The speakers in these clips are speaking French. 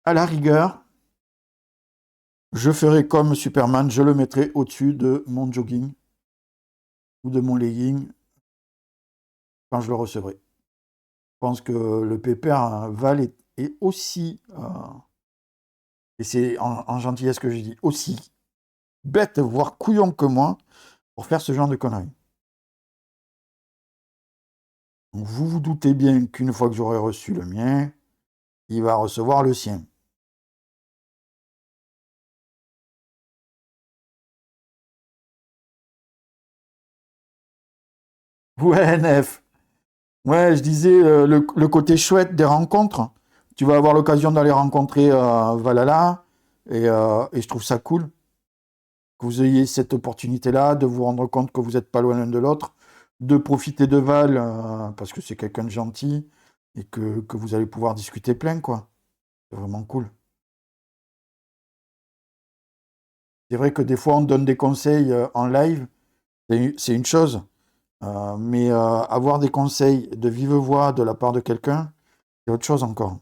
à la rigueur, je ferai comme Superman, je le mettrai au-dessus de mon jogging ou de mon legging quand je le recevrai. Je pense que le pépère Val est aussi, et c'est en gentillesse que je dis, aussi bête, voire couillon que moi, pour faire ce genre de conneries. Donc vous vous doutez bien qu'une fois que j'aurai reçu le mien, il va recevoir le sien. Ouais, Nef. Ouais, je disais, le côté chouette des rencontres. Tu vas avoir l'occasion d'aller rencontrer Valhalla, et je trouve ça cool que vous ayez cette opportunité-là, de vous rendre compte que vous n'êtes pas loin l'un de l'autre, de profiter de Val, parce que c'est quelqu'un de gentil, et que vous allez pouvoir discuter plein, quoi. C'est vraiment cool. C'est vrai que des fois, on donne des conseils en live, c'est une chose, mais avoir des conseils de vive voix de la part de quelqu'un, c'est autre chose encore.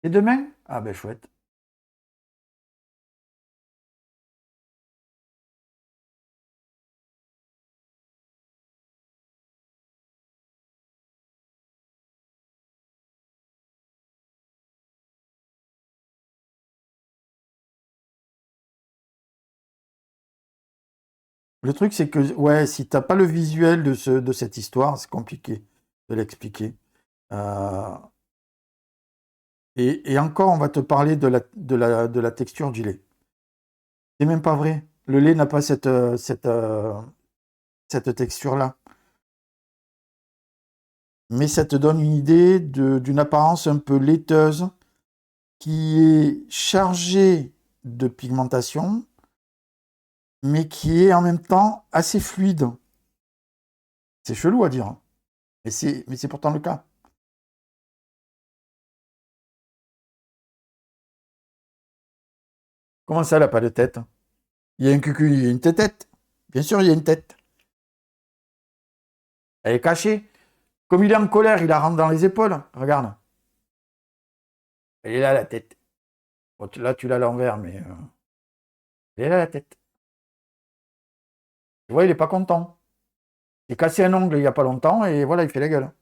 Et demain? Ah ben chouette. Le truc, c'est que, ouais, si t'as pas le visuel de cette histoire, c'est compliqué de l'expliquer. Euh, et encore, on va te parler de la texture du lait. C'est même pas vrai. Le lait n'a pas cette texture-là. Mais ça te donne une idée d'une apparence un peu laiteuse qui est chargée de pigmentation, mais qui est en même temps assez fluide. C'est chelou à dire, hein, mais c'est pourtant le cas. Comment ça, elle n'a pas de tête? Il y a un cucu, il y a une tête. Bien sûr, il y a une tête. Elle est cachée. Comme il est en colère, il la rentre dans les épaules. Regarde. Elle est là, la tête. Bon, là, tu l'as à l'envers, mais elle est là, la tête. Tu vois, il est pas content. Il a cassé un ongle il y a pas longtemps et voilà, il fait la gueule.